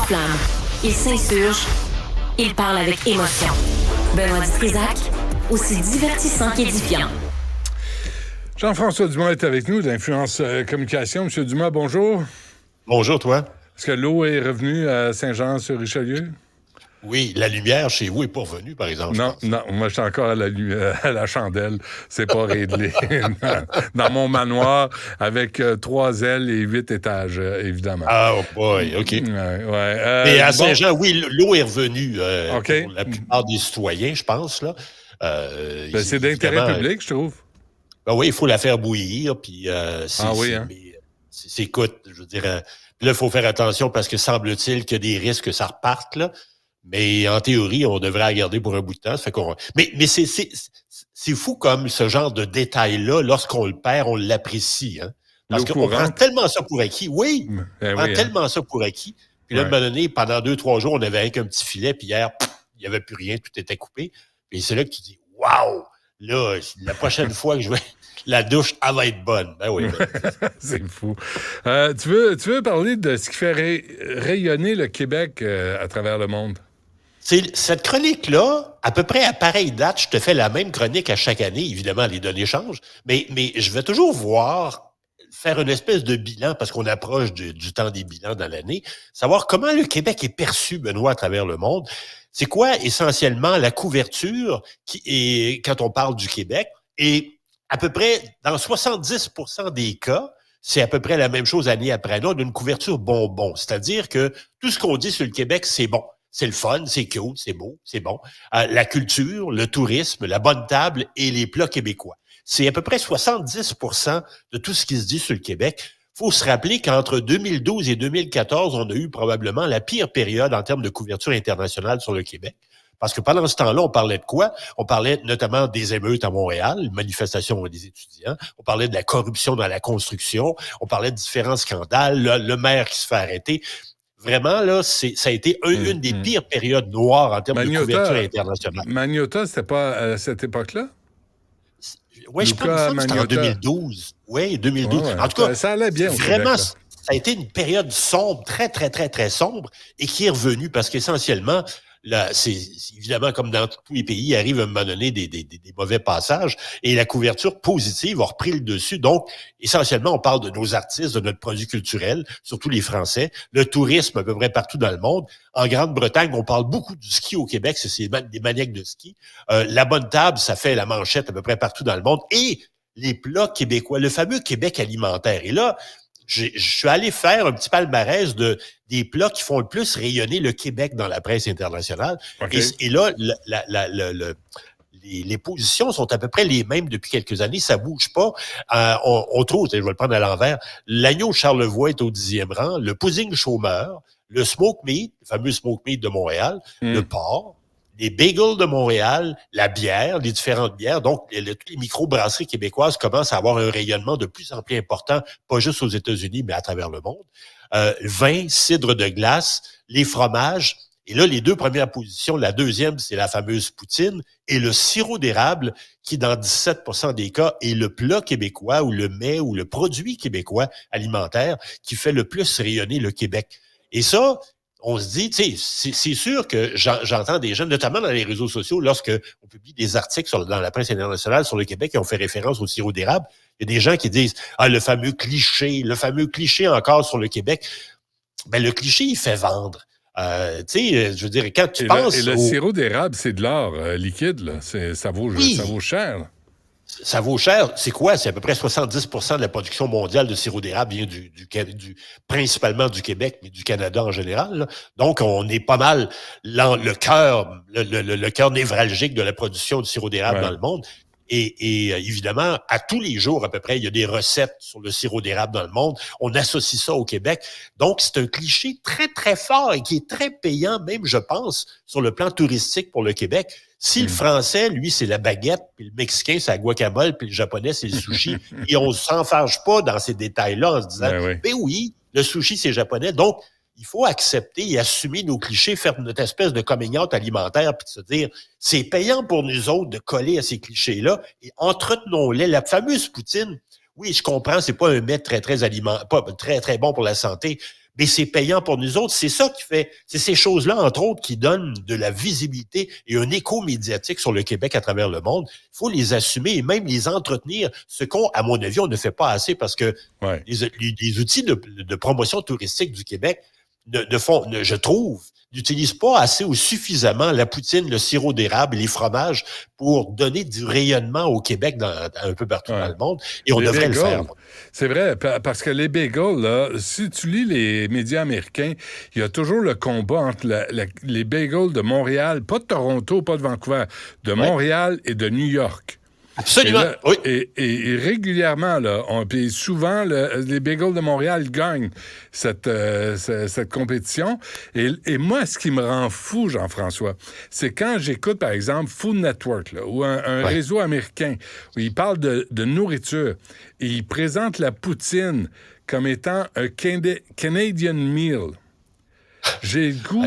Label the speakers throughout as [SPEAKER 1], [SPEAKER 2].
[SPEAKER 1] s'enflamme, il s'insurge, il parle avec émotion. Benoît Dutrisac, aussi divertissant qu'édifiant.
[SPEAKER 2] Jean-François Dumas est avec nous d'Influence Communication. Monsieur Dumas, bonjour.
[SPEAKER 3] Bonjour, toi.
[SPEAKER 2] Est-ce que l'eau est revenue à Saint-Jean-sur-Richelieu?
[SPEAKER 3] Oui, la lumière chez vous n'est pas revenue, par exemple.
[SPEAKER 2] Non, moi, je suis encore à la chandelle. C'est pas réglé. Dans mon manoir, avec 3 ailes et 8 étages, évidemment.
[SPEAKER 3] Ah, oh boy, OK. Mais à Saint-Jean, oui, l'eau est revenue pour la plupart des citoyens, je pense. Là.
[SPEAKER 2] C'est d'intérêt public, je trouve.
[SPEAKER 3] Ben oui, il faut la faire bouillir, puis écoute, je veux dire, là, il faut faire attention parce que semble-t-il qu'il y a des risques que ça reparte, là. Mais en théorie, on devrait la garder pour un bout de temps. Ça fait qu'on... Mais c'est fou comme ce genre de détail-là, lorsqu'on le perd, on l'apprécie. Hein? Parce qu'on prend tellement ça pour acquis. Oui, on prend tellement ça pour acquis. Puis là, à un moment donné, pendant 2-3 jours, on avait rien qu'un petit filet, puis hier, il n'y avait plus rien, tout était coupé. Et c'est là que tu dis, waouh! Là, la prochaine fois que je vais... La douche, elle va être bonne. Ben oui.
[SPEAKER 2] C'est fou. Tu veux parler de ce qui fait rayonner le Québec à travers le monde?
[SPEAKER 3] Cette chronique-là, à peu près à pareille date, je te fais la même chronique à chaque année. Évidemment, les données changent, mais je vais toujours faire une espèce de bilan, parce qu'on approche du temps des bilans dans l'année, savoir comment le Québec est perçu, Benoît, à travers le monde. C'est quoi, essentiellement, la couverture quand on parle du Québec? Et à peu près, dans 70% des cas, c'est à peu près la même chose année après année, on a une couverture bonbon. C'est-à-dire que tout ce qu'on dit sur le Québec, c'est bon. C'est le fun, c'est cute, c'est beau, c'est bon. La culture, le tourisme, la bonne table et les plats québécois. C'est à peu près 70% de tout ce qui se dit sur le Québec. Il faut se rappeler qu'entre 2012 et 2014, on a eu probablement la pire période en termes de couverture internationale sur le Québec. Parce que pendant ce temps-là, on parlait de quoi? On parlait notamment des émeutes à Montréal, manifestations des étudiants. On parlait de la corruption dans la construction. On parlait de différents scandales. Le maire qui se fait arrêter. Vraiment, là, ça a été une des pires périodes noires en termes de couverture internationale.
[SPEAKER 2] Magnotta, c'était pas à cette époque-là?
[SPEAKER 3] Oui, je pense que c'était en 2012. Oui, 2012.
[SPEAKER 2] Ouais.
[SPEAKER 3] En tout cas,
[SPEAKER 2] ça allait bien
[SPEAKER 3] vraiment,
[SPEAKER 2] Québec,
[SPEAKER 3] ça a été une période sombre, très, très, très, très sombre, et qui est revenue parce qu'essentiellement, là, c'est évidemment comme dans tous les pays, il arrive à un moment donné des mauvais passages et la couverture positive a repris le dessus. Donc, essentiellement, on parle de nos artistes, de notre produit culturel, surtout les Français, le tourisme à peu près partout dans le monde. En Grande-Bretagne, on parle beaucoup du ski au Québec, c'est des maniaques de ski. La bonne table, ça fait la manchette à peu près partout dans le monde. Et les plats québécois, le fameux Québec alimentaire. Et là, je suis allé faire un petit palmarès des plats qui font le plus rayonner le Québec dans la presse internationale. Okay. Et là, les positions sont à peu près les mêmes depuis quelques années. Ça bouge pas. On trouve, je vais le prendre à l'envers, l'agneau Charlevoix est au 10e rang, le pudding chômeur, le smoke meat, le fameux smoke meat de Montréal, le porc, les bagels de Montréal, la bière, les différentes bières. Donc, toutes les micro-brasseries québécoises commencent à avoir un rayonnement de plus en plus important, pas juste aux États-Unis, mais à travers le monde. Vin, cidre de glace, les fromages. Et là, les 2 premières positions, la deuxième, c'est la fameuse poutine et le sirop d'érable, qui, dans 17% des cas, est le plat québécois ou le mets ou le produit québécois alimentaire qui fait le plus rayonner le Québec. Et ça, on se dit, tu sais, c'est sûr que j'entends des jeunes, notamment dans les réseaux sociaux, lorsque on publie des articles dans la presse internationale sur le Québec qui ont fait référence au sirop d'érable, il y a des gens qui disent « Ah, le fameux cliché encore sur le Québec. » Ben, le cliché, il fait vendre. Tu sais, je veux dire, quand tu penses...
[SPEAKER 2] Et le sirop d'érable, c'est de l'or liquide, là. Ça vaut cher, là.
[SPEAKER 3] Ça vaut cher. C'est quoi? C'est à peu près 70% de la production mondiale de sirop d'érable vient principalement du Québec, mais du Canada en général. Là. Donc, on est pas mal le cœur névralgique de la production de sirop d'érable dans le monde. Et évidemment, à tous les jours, à peu près, il y a des recettes sur le sirop d'érable dans le monde. On associe ça au Québec. Donc, c'est un cliché très, très fort et qui est très payant, même, je pense, sur le plan touristique pour le Québec. Si le français, lui, c'est la baguette, puis le mexicain, c'est la guacamole, puis le japonais, c'est le sushi, et on s'enfarge pas dans ces détails-là en se disant, ben oui, le sushi, c'est japonais. Donc, il faut accepter et assumer nos clichés, faire notre espèce de coming out alimentaire, puis de se dire, c'est payant pour nous autres de coller à ces clichés-là, et entretenons-les. La fameuse poutine, oui, je comprends, c'est pas un mets pas très, très bon pour la santé, mais c'est payant pour nous autres. C'est ça qui fait, c'est ces choses-là, entre autres, qui donnent de la visibilité et un écho médiatique sur le Québec à travers le monde. Il faut les assumer et même les entretenir, ce qu'on, à mon avis, on ne fait pas assez parce que les outils de promotion touristique du Québec je trouve, n'utilisent pas assez ou suffisamment la poutine, le sirop d'érable et les fromages pour donner du rayonnement au Québec un peu partout dans le monde. Et on devrait le faire.
[SPEAKER 2] C'est vrai, parce que les bagels, là, si tu lis les médias américains, il y a toujours le combat entre les bagels de Montréal, pas de Toronto, pas de Vancouver, de Montréal et de New York.
[SPEAKER 3] Absolument.
[SPEAKER 2] Et régulièrement, là, puis souvent, les bagels de Montréal gagnent cette compétition. Et moi, ce qui me rend fou, Jean-François, c'est quand j'écoute, par exemple, Food Network, là, ou un réseau américain, où ils parlent de nourriture, et ils présentent la poutine comme étant un Canadian meal. J'ai le goût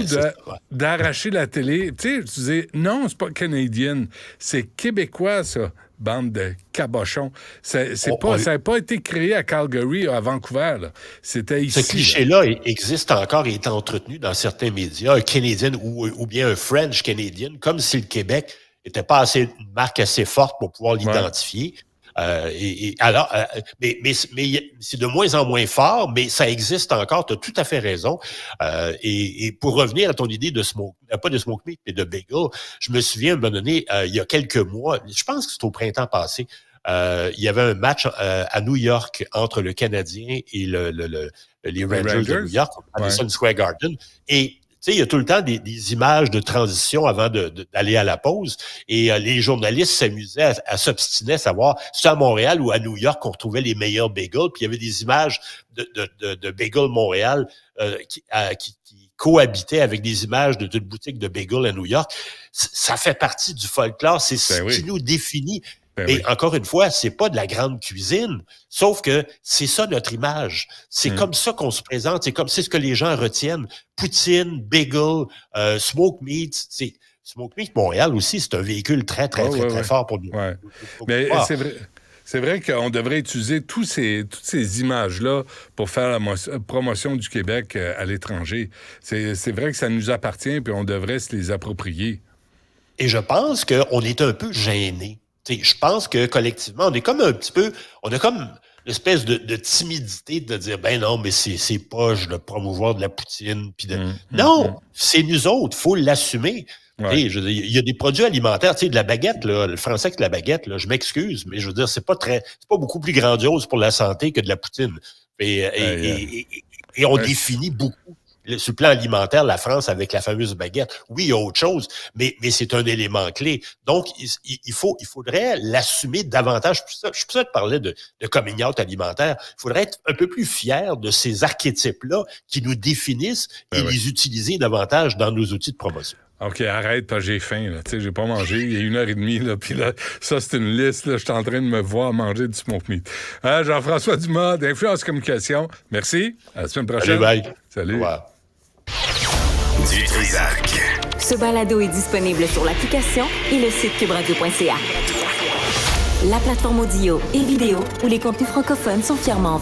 [SPEAKER 2] d'arracher la télé. Tu sais, tu disais, non, c'est pas canadien, c'est québécois, ça, bande de cabochons. Ça n'a pas été créé à Calgary ou à Vancouver, là. C'était ici.
[SPEAKER 3] Ce cliché-là existe encore et est entretenu dans certains médias, un Canadien ou bien un French Canadian, comme si le Québec n'était pas une marque assez forte pour pouvoir l'identifier. Mais c'est de moins en moins fort, mais ça existe encore, tu as tout à fait raison. Et pour revenir à ton idée de pas de smoke meat, mais de bagel, je me souviens, à un moment donné, il y a quelques mois, je pense que c'est au printemps passé, il y avait un match à New York entre le Canadien et les Rangers de New York, à Madison Square Garden, et tu sais, il y a tout le temps des images de transition avant d'aller à la pause. Et les journalistes s'amusaient à s'obstiner à savoir si c'est à Montréal ou à New York qu'on retrouvait les meilleurs bagels. Puis il y avait des images de bagels Montréal qui cohabitaient avec des images d'une boutique de bagels à New York. Ça fait partie du folklore. C'est ce qui nous définit. Mais encore une fois, c'est pas de la grande cuisine, sauf que c'est ça notre image. C'est comme ça qu'on se présente, c'est ce que les gens retiennent. Poutine, bagel, smoke meat, Smoke Meat Montréal aussi, c'est un véhicule très fort pour nous.
[SPEAKER 2] Ouais. Mais c'est vrai qu'on devrait utiliser toutes ces images-là pour faire la promotion du Québec à l'étranger. C'est vrai que ça nous appartient, puis on devrait se les approprier.
[SPEAKER 3] Et je pense qu'on est un peu gênés. Je pense que collectivement, on est comme un petit peu, on a comme une espèce de timidité de dire, ben non, mais c'est poche de promouvoir de la poutine. Non, c'est nous autres, faut l'assumer. Ouais. Il y a des produits alimentaires, de la baguette, là, le français avec la baguette, là, je m'excuse, mais je veux dire, c'est pas beaucoup plus grandiose pour la santé que de la poutine. Et on définit beaucoup. Sur le plan alimentaire, la France avec la fameuse baguette, oui, il y a autre chose, mais c'est un élément clé. Donc, il faudrait l'assumer davantage. Je suis pour ça de parler de coming out alimentaire. Il faudrait être un peu plus fier de ces archétypes-là qui nous définissent et les utiliser davantage dans nos outils de promotion.
[SPEAKER 2] OK, arrête, j'ai faim, là. Tu sais, j'ai pas mangé. Il y a 1h30, là. Puis là, ça, c'est une liste, là. Je suis en train de me voir manger du smoke meat. Jean-François Dumas, d'Influence Communication. Merci. À la semaine prochaine.
[SPEAKER 3] Salut, bye.
[SPEAKER 2] Salut.
[SPEAKER 3] Wow.
[SPEAKER 4] Du Trisac.
[SPEAKER 1] Ce balado est disponible sur l'application et le site cubradio.ca. La plateforme audio et vidéo où les contenus francophones sont fièrement en vedette.